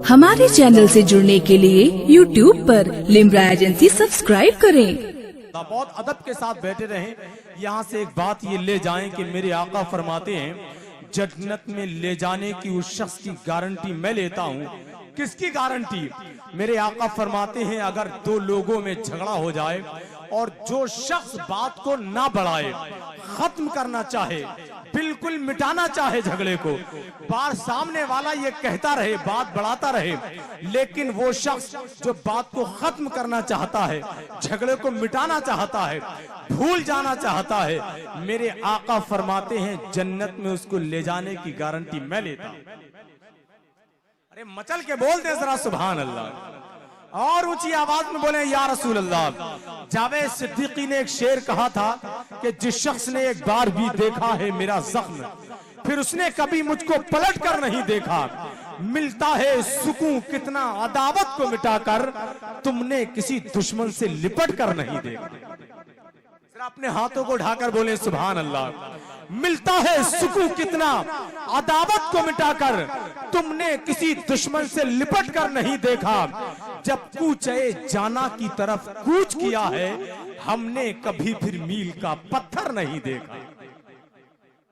हमारे चैनल से जुड़ने के लिए YouTube पर लिम्रा एजेंसी सब्सक्राइब करें। बहुत अदब के साथ बैठे रहें। यहाँ से एक बात ये ले जाएं कि मेरे आका फरमाते हैं जन्नत में ले जाने की उस शख्स की गारंटी मैं लेता हूँ। किसकी गारंटी? मेरे आका फरमाते हैं अगर दो लोगों में झगड़ा हो जाए और जो शख्स बात को ना बढ़ाए, खत्म करना चाहे, बिल्कुल मिटाना चाहे झगड़े को, बार सामने वाला ये कहता रहे, बात बढ़ाता रहे, लेकिन वो शख्स जो बात को खत्म करना चाहता है, झगड़े को मिटाना चाहता है, भूल जाना चाहता है, मेरे आका फरमाते हैं जन्नत में उसको ले जाने की गारंटी मैं लेता हूं। अरे मचल के बोल दे जरा सुभान अल्लाह, और ऊंची आवाज में बोले या रसूल अल्लाह। जावेद सिद्दीकी ने एक शेर कहा था कि जिस शख्स ने एक बार भी देखा है मेरा जख्म, फिर उसने कभी मुझको पलट कर नहीं देखा। मिलता है सुकून कितना अदावत को मिटाकर, तुमने किसी दुश्मन से लिपट कर नहीं देखा। अपने हाथों को ढाकर बोले सुभान अल्लाह। मिलता है सुकून कितना अदावत को मिटाकर, तुमने किसी दुश्मन से लिपट कर नहीं देखा। जब कूचे जाना की तरफ कूच किया है, हमने कभी फिर मील का पत्थर नहीं देखा।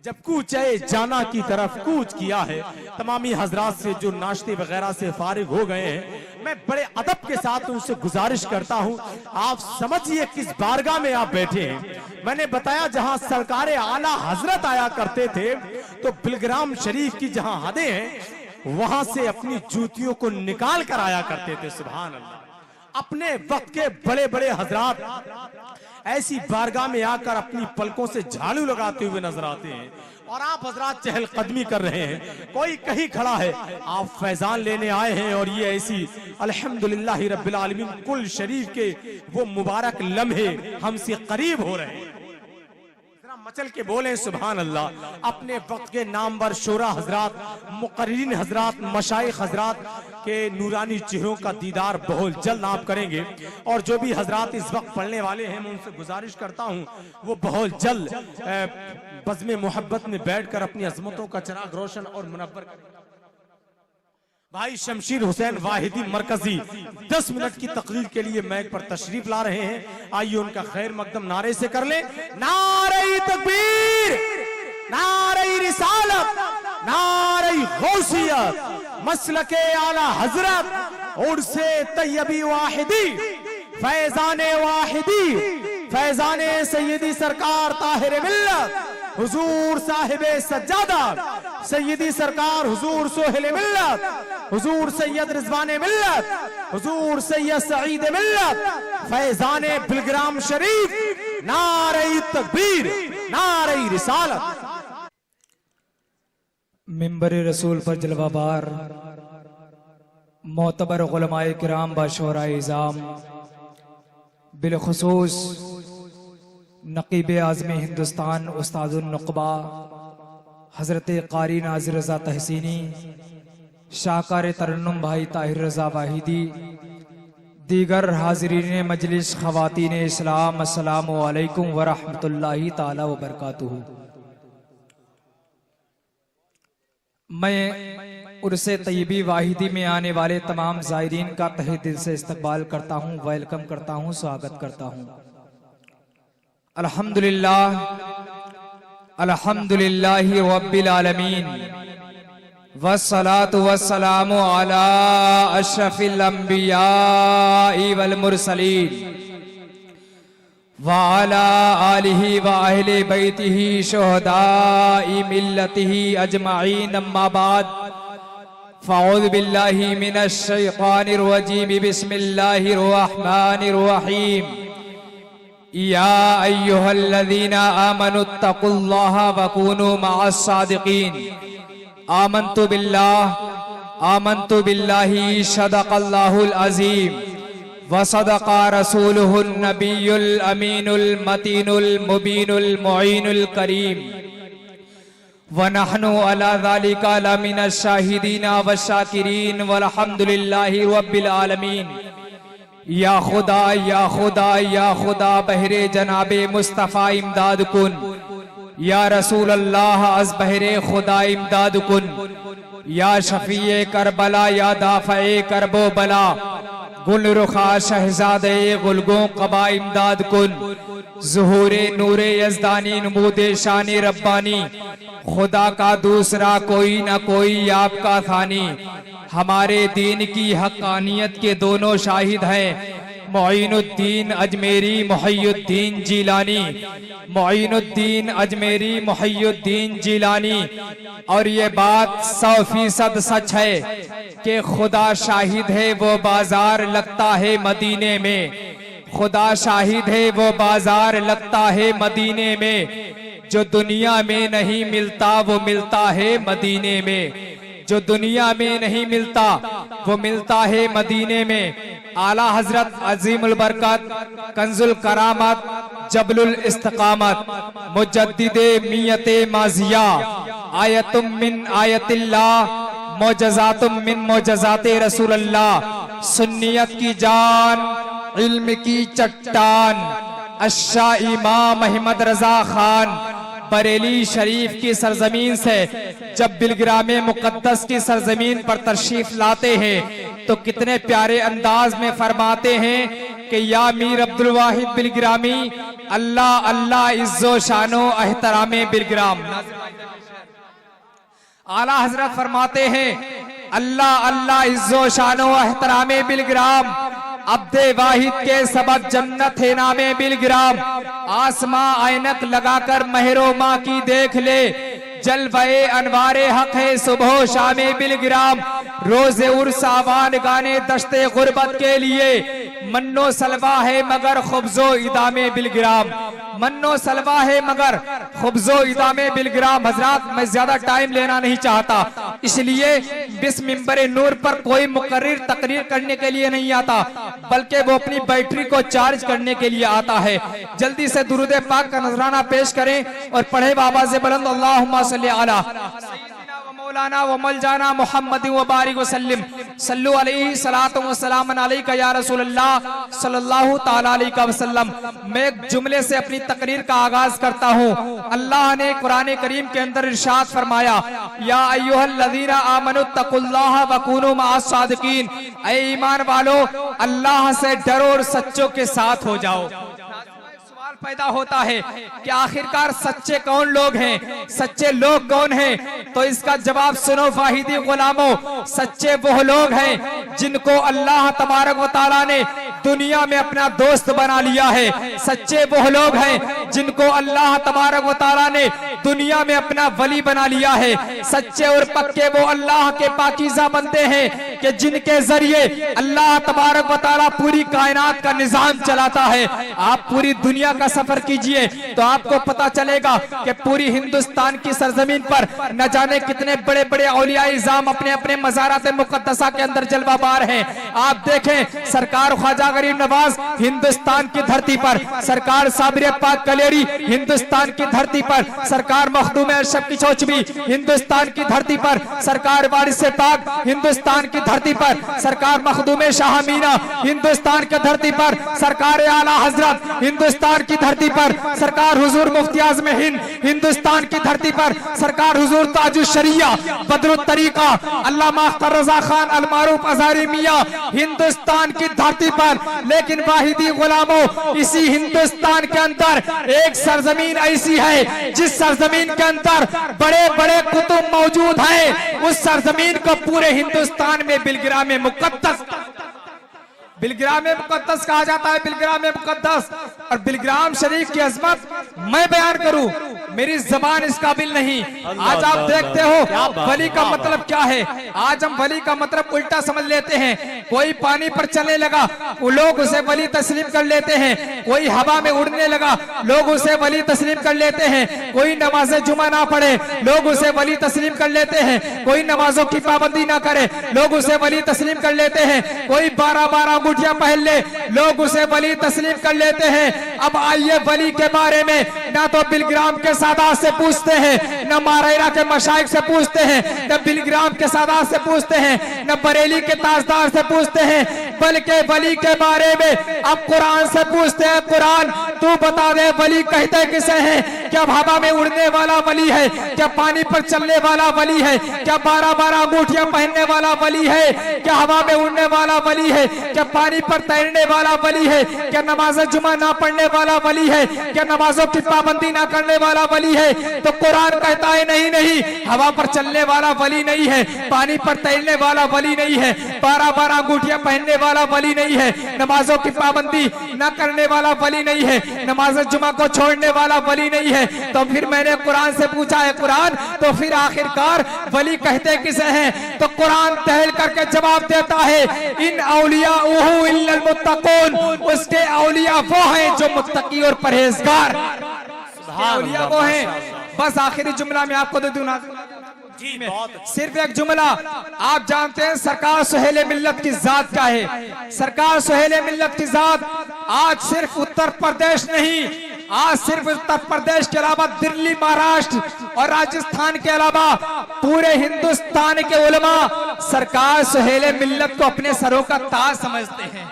जब कूचे जाना की तरफ कूच किया है। तमामी हजरात से जो नाश्ते वगैरह से फारिग हो गए हैं, मैं बड़े अदब के साथ उनसे गुजारिश करता हूं, आप समझिए किस बारगाह में आप बैठे हैं। मैंने बताया जहां सरकारे आला हजरत आया करते थे, तो बिलग्राम शरीफ की जहां हदें हैं वहां से अपनी जूतियों को निकाल कर आया करते थे। सुभान अल्लाह। अपने वक्त के बड़े बड़े हजरात ऐसी बारगाह में आकर अपनी पलकों से झाड़ू लगाते हुए नजर आते हैं, और आप हजरात चहलकदमी कर रहे हैं। कोई कहीं खड़ा है, आप फैजान लेने आए हैं, और ये ऐसी अल्हम्दुलिल्लाह रब्बिल आलमीन कुल शरीफ के वो मुबारक लम्हे हमसे करीब हो रहे हैं। मचल के बोले सुभान अल्लाह। अपने वक्त के नामवर शोरा हजरात, मुकर्रिरीन हजरात, मशाइख हजरात के नूरानी चेहरों का दीदार बहुत जल्द आप करेंगे, और जो भी हजरात इस वक्त पढ़ने वाले हैं मैं उनसे गुजारिश करता हूं वो बहुत जल्द बज़्म मोहब्बत में बैठकर अपनी अजमतों का चिराग रोशन और मुनव्वर करें। भाई शमशीर हुसैन वाहिदी मरकजी 10 मिनट की तकरीर के लिए मैक पर तशरीफ ला रहे हैं। आइए उनका खैर मकदम नारे से कर ले। नारे तकबीर, नारे रिसालत, नारे गौसियत, मसलके आला हजरत, उर्से तैयबी वाहिदी, फैजाने वाहिदी, फैजाने सैयदी सरकार ताहिर मिल्लत, हुजूर साहिबे सज्जादा, सैयदी सरकार हुजूर सोहेल मिल्लत, हुजूर सैयद रिजवाने मिल्लत, हुजूर सैयद सईद मिल्लत, फैजाने बिलग्राम शरीफ, नारे तकबीर, नारे रिसालत। मिंबर रसूल पर जलवाबार मोतबर उलमाए किराम बाशोराए इज़ाम, बिलखुसूस नकीब आज़म हिंदुस्तान उस्तादुन नुक़बा हज़रत क़ारी नाज़िर रज़ा तहसीनी, शाहकार तरन्नुम भाई ताहिर रज़ा वाहिदी, दीगर हाज़रीन मजलिस, ख़वातीन इस्लाम, अस्सलामु अलैकुम व रहमतुल्लाहि ताला व बरकातुहू। मैं उर्से तैयबी वाहिदी में आने वाले तमाम ज़ायरीन का तहे दिल से इस्तकबाल करता हूँ, वेलकम करता हूँ, स्वागत करता हूँ। अल्हम्दुलिल्लाह, अल्हम्दुलिल्लाहि रब्बिल आलमीन, वस्सलातु वस्सलामु अला अशरफिल अंबियाइ वल मुरसलीन व अला आलिहि व अहले बैतिहि शुहदाइ मिल्लतिहि अजमाइन, अम्मा बाद फ़अऊज़ु बिल्लाहि मिनश शैतानिर रजीम, बिस्मिल्लाहिर रहमानिर रहीम। या अय्युहल्लज़ीना आमनुत्तक़ुल्लाहा वकूनू मअस्सादिक़ीन। आमन्तु बिल्लाहि सदक़ल्लाहुल अज़ीम व सदक़ा रसूलुहुन नबियुल अमीनुल मतीनुल मुबीनुल मुईनुल करीम व नहनु अला ज़ालिका लमिनश शाहिदीना व शाकिरीन वल्हम्दुलिल्लाहि रब्बिल आलमीन। या खुदा या खुदा या खुदा बहरे जनाबे मुस्तफ़ा इमदाद कुन, या रसूल अल्लाह अज़ बहरे खुदा इमदाद कुन। या शफीए करबला या दाफ़े करबो बला, गुल रुखा शहजादे गुलगों कबा इमदाद कुन, ज़ुहूरे नूरे यज़दानी नमूदे शानी रब्बानी, खुदा का दूसरा कोई ना कोई आपका थानी। हमारे दीन की हक़ानियत के दोनों शाहिद हैं, मोइनुद्दीन अजमेरी मुहय्युद्दीन जीलानी, मोइनुद्दीन अजमेरी मुहय्युद्दीन जीलानी। और ये बात 100% सच है कि खुदा शाहिद है वो बाजार लगता है मदीने में, खुदा शाहिद है वो बाजार लगता है मदीने में। जो दुनिया में नहीं मिलता वो मिलता है मदीने में, जो दुनिया में नहीं मिलता वो मिलता है मदीने में। आला हजरत अजीमुल बरकत कंजुल करामत जबलुल इस्तिकामत मुजद्दिदे मियते माजिया, आयतुम मिन आयतिल्लाह मोजज़ातुम मिन मोजज़ाते रसूलल्लाह, सुन्नियत की जान इल्म की चट्टान, अश्शा इमाम अहमद रजा खान बरेली शरीफ की सरजमीन से जब बिलग्राम मुकद्दस की सरजमीन पर तशरीफ लाते हैं तो कितने प्यारे अंदाज में फरमाते हैं कि या मीर अब्दुल वाहिद बिलग्रामी, अल्लाह अल्लाह इज्जो शानो एहतरामे बिलग्राम। आला हजरत फरमाते हैं अल्लाह अल्लाह इज्जो शानो एहतरामे बिलग्राम, अब्दे वाहिद के सबब जन्नत है नामे बिलग्राम। आसमां ऐनक लगाकर महरो माँ की देख ले, जलवे अनवारे हक है सुबह शामे बिलग्राम। रोजे उर्स आवान गाने दश्ते गुर्बत के लिए, मन्नो सलवा है मगर खुब्जो इदामे बिलग्राम, मन्नो सलवा है मगर खुब्जो इदामे बिलग्राम। हजरात, मैं ज्यादा टाइम लेना नहीं चाहता, इसलिए बिस मिंबरे नूर पर कोई मुकर्रिर तकरीर करने के लिए नहीं आता, बल्कि वो अपनी बैटरी को चार्ज करने के लिए आता है। जल्दी से दुरूद पाक का नजराना पेश करें और पढ़े बाबा से बुलंद अल्लाहुम्मा सल्ली अला सय्यिदिना व मौलाना व मौलाना मुहम्मद व बारिक वसल्लम, सल्लु अलैहि सलातु व सलाम अलैका या रसूलल्लाह सल्लल्लाहु तआला अलैहि वसल्लम। मैं एक जुमले से अपनी तकरीर का आगाज करता हूँ। अल्लाह ने कुरान करीम के अंदर इरशाद फरमाया, या अय्युहल्लज़ीना आमनुत्तकुल्लाह व कूनू मअस सादिकीन, ऐ ईमान वालो अल्लाह से डरो और सच्चों के साथ हो जाओ। पैदा होता है कि आखिरकार सच्चे कौन लोग हैं, सच्चे लोग कौन हैं? तो इसका जवाब सुनो फाहिदी गुलामों, सच्चे वो लोग हैं जिनको अल्लाह तबारक व तआला ने दुनिया में अपना दोस्त बना लिया है। सच्चे वो लोग हैं जिनको अल्लाह तबारक व तआला ने दुनिया में अपना वली बना लिया है। सच्चे और पक्के वो अल्लाह के पाकीज़ा बंदे हैं कि जिनके जरिए अल्लाह तबारक व तआला पूरी कायनात का निजाम चलाता है। आप पूरी दुनिया का सफर कीजिए तो आपको पता चलेगा कि पूरी हिंदुस्तान की सरजमीन पर न जाने कितने बड़े बड़े औलियाए इज़ाम अपने अपने मज़ारात मुक़द्दसा के अंदर जलवाबार हैं। आप देखें, सरकार ख्वाजा गरीब नवाज हिंदुस्तान की धरती पर, सरकार साबिर पाक कलेरी हिंदुस्तान की धरती पर, सरकार मखदूम अरशद की चौचबी हिंदुस्तान की धरती पर, सरकार वारिस पाक हिंदुस्तान की धरती पर, सरकार मखदूम शाह मीना हिंदुस्तान की धरती पर, सरकार आला हजरत हिंदुस्तान की धरती पर, सरकार हुजूर मुफ्ती आज़म हिंद हिंदुस्तान की धरती पर, सरकार हुजूर ताजुश शरिया बदरुत तरीका अल्लामा अख्तर रजा खान अल मारूफ अज़हरी मियां हिंदुस्तान की धरती पर। लेकिन वाहिदी गुलामों, इसी हिंदुस्तान के अंदर एक सरजमीन ऐसी है जिस सरजमीन के अंदर बड़े बड़े कुतुब मौजूद हैं। उस सरजमीन को पूरे हिंदुस्तान में बिलग्राम मुकद्दस, बिलग्राम मुकद्दस कहा जाता है। बिलग्राम मुकद्दस और बिलग्राम शरीफ की अजमत मैं बयान करूं, मेरी जबान इस काबिल नहीं। आज आप देखते हो वली का मतलब क्या है। आज हम वली का मतलब उल्टा समझ लेते हैं। कोई पानी पर चलने लगा, लोग उसे वली तस्लीम कर लेते हैं। कोई हवा में उड़ने लगा, लोग उसे वली तस्लीम कर लेते हैं। कोई नमाज जुमा ना पढ़े, लोग उसे वली तस्लीम कर लेते हैं। कोई नमाजों की पाबंदी ना करे, लोग उसे वली तस्लीम कर लेते हैं। कोई 12-12 अंगूठियां पहन ले, लोग उसे वली तस्लीम कर लेते हैं। अब आइए वली के बारे में ना तो बिलग्राम के सादात से पूछते हैं, न मारेरा के मशाइख से पूछते हैं, न बिलग्राम के सादात से पूछते हैं, न बरेली के ताजदार से पूछते हैं, बल्कि वली के बारे में अब कुरान से पूछते हैं। कुरान तू बता दे वली कहते किसे हैं? क्या हवा में उड़ने वाला वली है? क्या पानी पर चलने वाला वली है? क्या 12-12 अंगूठियां पहनने वाला वली है? क्या हवा में उड़ने वाला वली है? क्या पानी पर तैरने वाला वली है? क्या नमाज जुमा ना पढ़ने वाला वली है? क्या नमाजों की पाबंदी ना करने वाला वली है? तो कुरान कहता है नहीं नहीं, हवा पर चलने वाला वली नहीं है, पानी पर तैरने वाला वली नहीं है, 12-12 अंगूठियां पहनने वाला वली नहीं है, नमाजों की पाबंदी न करने वाला वली नहीं है, नमाज जुमा को छोड़ने वाला वली नहीं है। तो फिर मैंने कुरान से पूछा है कुरान तो फिर आखिरकार वली कहते किसे हैं? तो कुरान टहल करके जवाब देता है इन औलिया उहु इल्लल मुत्तकून, उसके औलिया वो हैं जो मुत्तकी और परहेजगार, औलिया वो हैं। बस आखिरी जुमला में आपको दे दूं ना जी, बहुत सिर्फ एक जुमला। आप जानते हैं सरकार सुहेल मिल्लत की जात क्या है? सरकार सुहेल मिल्लत की जात आज सिर्फ उत्तर प्रदेश नहीं, आज सिर्फ उत्तर प्रदेश के अलावा दिल्ली, महाराष्ट्र और राजस्थान के अलावा पूरे हिंदुस्तान के उलमा सरकार सुहेल मिल्लत को अपने सरों का ताज समझते हैं,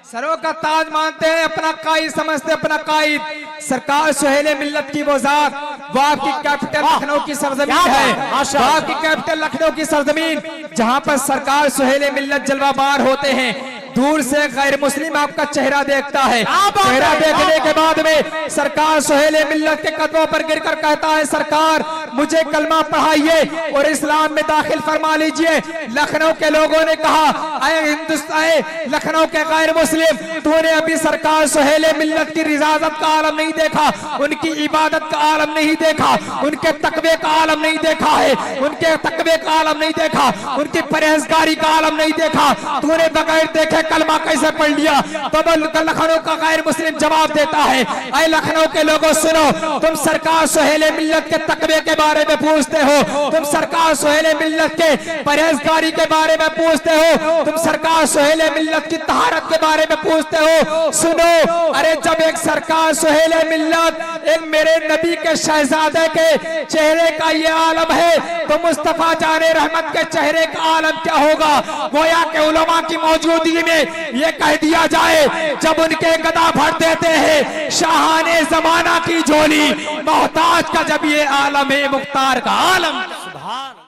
सरों का ताज मानते हैं, अपना कायद समझते, अपना कायद। सरकार सुहेल मिल्लत की वो जात, वो आपकी कैपिटल लखनऊ की सरजमीन है, वो आपकी कैपिटल लखनऊ की सरजमीन जहां पर सरकार सुहेल मिल्लत जलवाबार होते हैं। दूर से गैर मुस्लिम आपका चेहरा देखता है, चेहरा देखने के बाद में सरकार सुहेल मिल्लत के कदमों पर गिरकर कहता है सरकार मुझे कलमा पढ़ाइए और इस्लाम में दाखिल फरमा लीजिए। लखनऊ के लोगों ने कहा अरे हिंदुस्तान लखनऊ के गैर मुस्लिम, तूने अभी सरकार सुहेल मिल्लत की रियाजत का आलम नहीं देखा, उनकी इबादत का आलम नहीं देखा, उनके तकवे का आलम नहीं देखा है, उनके तकवे का आलम नहीं देखा, उनकी परहेजगारी का आलम नहीं देखा, तूने बगैर देखे कलमा कैसे पढ़ लिया? तो लखनऊ का गैर मुस्लिम जवाब देता है ऐ लखनऊ के लोगों सुनो, तुम सरकार सुहेल मिल्लत के तकवे के बारे में पूछते हो, तुम सरकार सुहेल मिल्लत के परहेजगारी के बारे में पूछते हो, तुम सरकार सुहेल मिल्लत की तहारत के बारे में पूछते हो। सुनो, अरे जब एक सरकार सुहेल मिल्लत एक मेरे नबी के शहजादे के चेहरे का ये आलम है तो मुस्तफा जाने रहमत के चेहरे का आलम क्या होगा? गोया के उलमा की मौजूदगी में ये कह दिया जाए जब उनके गदा भर देते हैं शाहाने जमाना की झोली, मोहताज का जब ये आलम है मुख्तार का आलम।